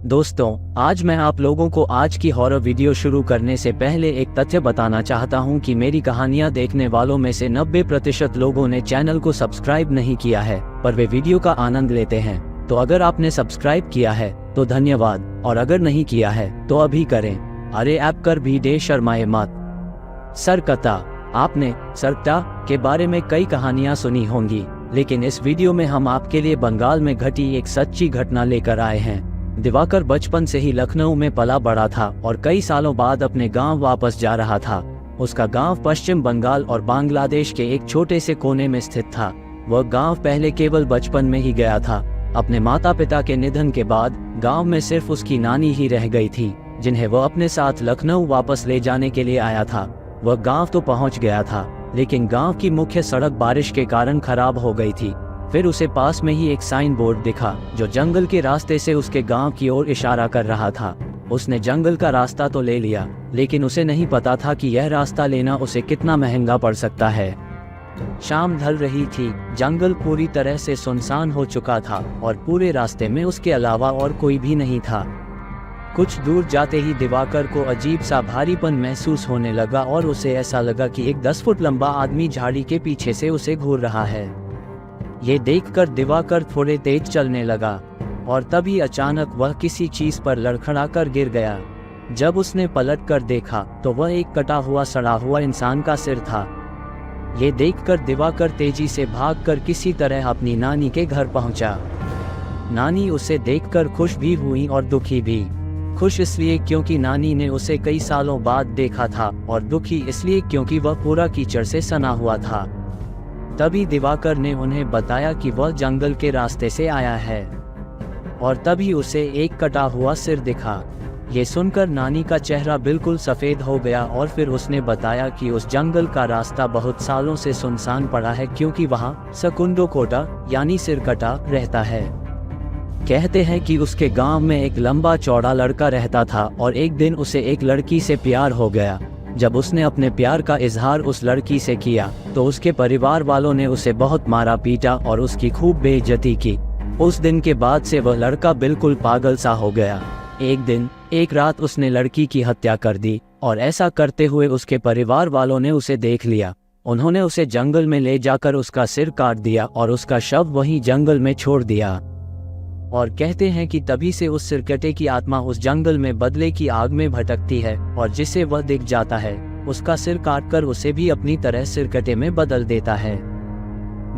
दोस्तों, आज मैं आप लोगों को आज की हॉरर वीडियो शुरू करने से पहले एक तथ्य बताना चाहता हूं कि मेरी कहानियां देखने वालों में से 90% लोगों ने चैनल को सब्सक्राइब नहीं किया है, पर वे वीडियो का आनंद लेते हैं। तो अगर आपने सब्सक्राइब किया है तो धन्यवाद, और अगर नहीं किया है तो अभी करें। अरे ऐप कर भी दे, शर्माए मत। सरकटा। आपने सरकटा के बारे में कई कहानियां सुनी होंगी, लेकिन इस वीडियो में हम आपके लिए बंगाल में घटी एक सच्ची घटना लेकर आए हैं। दिवाकर बचपन से ही लखनऊ में पला बड़ा था और कई सालों बाद अपने गांव वापस जा रहा था। उसका गांव पश्चिम बंगाल और बांग्लादेश के एक छोटे से कोने में स्थित था। वह गांव पहले केवल बचपन में ही गया था। अपने माता पिता के निधन के बाद गांव में सिर्फ उसकी नानी ही रह गई थी, जिन्हें वह अपने साथ लखनऊ वापस ले जाने के लिए आया था। वह गांव तो पहुंच गया था, लेकिन गांव की मुख्य सड़क बारिश के कारण खराब हो गई थी। फिर उसे पास में ही एक साइन बोर्ड दिखा जो जंगल के रास्ते से उसके गांव की ओर इशारा कर रहा था। उसने जंगल का रास्ता तो ले लिया, लेकिन उसे नहीं पता था कि यह रास्ता लेना उसे कितना महंगा पड़ सकता है। शाम ढल रही थी, जंगल पूरी तरह से सुनसान हो चुका था और पूरे रास्ते में उसके अलावा और कोई भी नहीं था। कुछ दूर जाते ही दिवाकर को अजीब सा भारीपन महसूस होने लगा और उसे ऐसा लगा कि एक 10 फुट लंबा आदमी झाड़ी के पीछे से उसे घूर रहा है। ये देखकर दिवाकर थोड़े तेज चलने लगा और तभी अचानक वह किसी चीज पर लड़खड़ाकर गिर गया। जब उसने पलट कर देखा तो वह एक कटा हुआ सड़ा हुआ इंसान का सिर था। ये देखकर दिवाकर तेजी से भागकर किसी तरह अपनी नानी के घर पहुंचा। नानी उसे देखकर खुश भी हुई और दुखी भी। खुश इसलिए क्योंकि नानी ने उसे कई सालों बाद देखा था, और दुखी इसलिए क्योंकि वह पूरा कीचड़ से सना हुआ था। तभी दिवाकर ने उन्हें बताया कि वह जंगल के रास्ते से आया है, और तभी उसे एक कटा हुआ सिर दिखा। ये सुनकर नानी का चेहरा बिल्कुल सफेद हो गया और फिर उसने बताया कि उस जंगल का रास्ता बहुत सालों से सुनसान पड़ा है, क्योंकि वहाँ सकुंडो कोटा यानी सिरकटा रहता है। कहते हैं कि उसके गांव में एक लंबा चौड़ा लड़का रहता था और एक दिन उसे एक लड़की से प्यार हो गया। जब उसने अपने प्यार का इजहार उस लड़की से किया तो उसके परिवार वालों ने उसे बहुत मारा पीटा और उसकी खूब बेइज्जती की। उस दिन के बाद से वह लड़का बिल्कुल पागल सा हो गया। एक रात उसने लड़की की हत्या कर दी, और ऐसा करते हुए उसके परिवार वालों ने उसे देख लिया। उन्होंने उसे जंगल में ले जाकर उसका सिर काट दिया और उसका शव वहीं जंगल में छोड़ दिया। और कहते हैं कि तभी से उस सिरकटे की आत्मा उस जंगल में बदले की आग में भटकती है, और जिसे वह दिख जाता है उसका सिर काटकर उसे भी अपनी तरह सिरकटे में बदल देता है।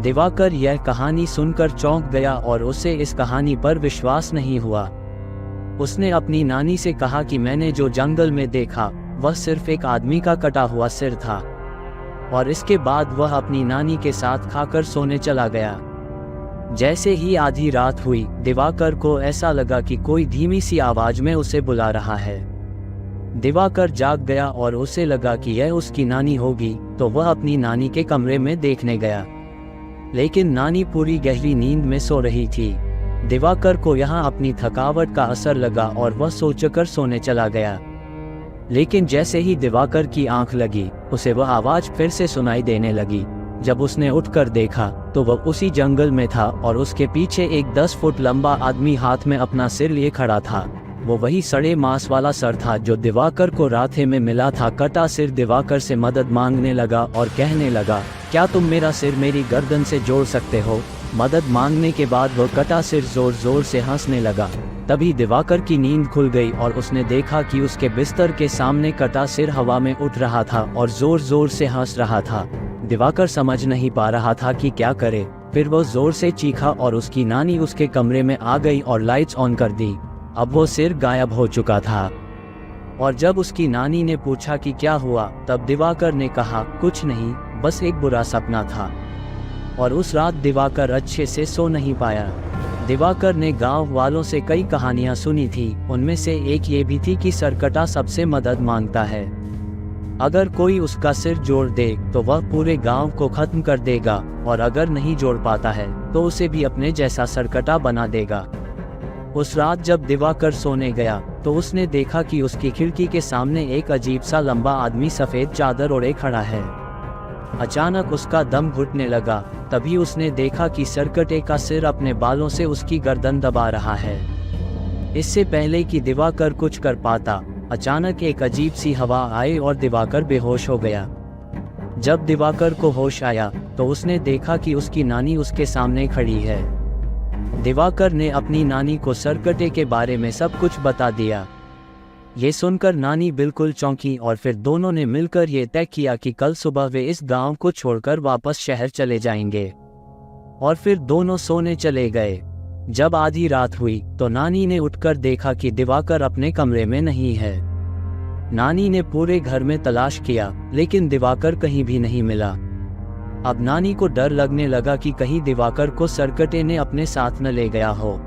दिवाकर यह कहानी सुनकर चौंक गया और उसे इस कहानी पर विश्वास नहीं हुआ। उसने अपनी नानी से कहा कि मैंने जो जंगल में देखा वह सिर्फ एक आदमी का कटा हुआ सिर था, और इसके बाद वह अपनी नानी के साथ खाकर सोने चला गया। जैसे ही आधी रात हुई, दिवाकर को ऐसा लगा कि कोई धीमी सी आवाज में उसे बुला रहा है। दिवाकर जाग गया और उसे लगा कि यह उसकी नानी होगी, तो वह अपनी नानी के कमरे में देखने गया, लेकिन नानी पूरी गहरी नींद में सो रही थी। दिवाकर को यहाँ अपनी थकावट का असर लगा और वह सोचकर सोने चला गया। लेकिन जैसे ही दिवाकर की आंख लगी, उसे वह आवाज फिर से सुनाई देने लगी। जब उसने उठकर देखा तो वह उसी जंगल में था और उसके पीछे एक 10 फुट लंबा आदमी हाथ में अपना सिर लिए खड़ा था। वो वही सड़े मांस वाला सर था जो दिवाकर को रास्ते में मिला था। कटा सिर दिवाकर से मदद मांगने लगा और कहने लगा, क्या तुम मेरा सिर मेरी गर्दन से जोड़ सकते हो? मदद मांगने के बाद वह कटा सिर जोर जोर से हंसने लगा। तभी दिवाकर की नींद खुल गई और उसने देखा कि उसके बिस्तर के सामने कटा सिर हवा में उठ रहा था और जोर जोर से हंस रहा था। दिवाकर समझ नहीं पा रहा था कि क्या करे। फिर वो जोर से चीखा और उसकी नानी उसके कमरे में आ गई और लाइट्स ऑन कर दी। अब वो सिर गायब हो चुका था, और जब उसकी नानी ने पूछा कि क्या हुआ, तब दिवाकर ने कहा, कुछ नहीं, बस एक बुरा सपना था। और उस रात दिवाकर अच्छे से सो नहीं पाया। दिवाकर ने गांव वालों से कई कहानियां सुनी थी, उनमें से एक ये भी थी कि सरकटा सबसे मदद मांगता है। अगर कोई उसका सिर जोड़ दे तो वह पूरे गांव को खत्म कर देगा, और अगर नहीं जोड़ पाता है तो उसे भी अपने जैसा सरकटा बना देगा। उस रात जब दिवाकर सोने गया तो उसने देखा कि उसकी खिड़की के सामने एक अजीब सा लंबा आदमी सफेद चादर ओढ़े खड़ा है। अचानक उसका दम घुटने लगा, तभी उसने देखा कि सरकटे का सिर अपने बालों से उसकी गर्दन दबा रहा है। इससे पहले कि दिवाकर कुछ कर पाता, अचानक एक अजीब सी हवा आई और दिवाकर बेहोश हो गया। जब दिवाकर को होश आया तो उसने देखा कि उसकी नानी उसके सामने खड़ी है। दिवाकर ने अपनी नानी को सरकटे के बारे में सब कुछ बता दिया। ये सुनकर नानी बिल्कुल चौंकी और फिर दोनों ने मिलकर ये तय किया कि कल सुबह वे इस गांव को छोड़कर वापस शहर चले जाएंगे। और फिर दोनों सोने चले गए। जब आधी रात हुई तो नानी ने उठकर देखा कि दिवाकर अपने कमरे में नहीं है। नानी ने पूरे घर में तलाश किया, लेकिन दिवाकर कहीं भी नहीं मिला। अब नानी को डर लगने लगा कि कहीं दिवाकर को सरकटे ने अपने साथ न ले गया हो।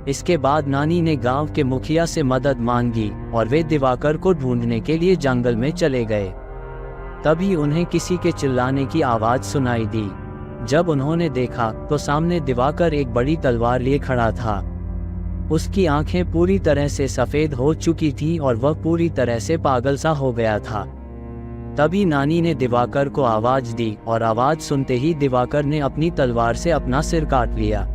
इसके बाद नानी ने गांव के मुखिया से मदद मांगी और वे दिवाकर को ढूंढने के लिए जंगल में चले गए। तभी उन्हें किसी के चिल्लाने की आवाज सुनाई दी। जब उन्होंने देखा तो सामने दिवाकर एक बड़ी तलवार लिए खड़ा था। उसकी आंखें पूरी तरह से सफेद हो चुकी थीं और वह पूरी तरह से पागल सा हो गया था। तभी नानी ने दिवाकर को आवाज दी और आवाज सुनते ही दिवाकर ने अपनी तलवार से अपना सिर काट लिया।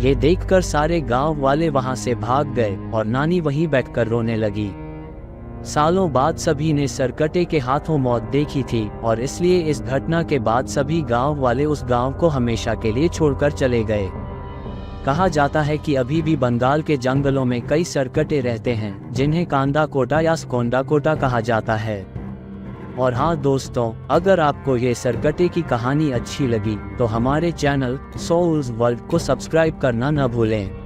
ये देखकर सारे गांव वाले वहां से भाग गए और नानी वहीं बैठकर रोने लगी। सालों बाद सभी ने सरकटे के हाथों मौत देखी थी और इसलिए इस घटना के बाद सभी गांव वाले उस गांव को हमेशा के लिए छोड़कर चले गए। कहा जाता है कि अभी भी बंगाल के जंगलों में कई सरकटे रहते हैं जिन्हें कांदा कोटा या स्कोंडा कोटा कहा जाता है। और हाँ दोस्तों, अगर आपको ये सरकटे की कहानी अच्छी लगी तो हमारे चैनल सोल्स वर्ल्ड को सब्सक्राइब करना न भूलें।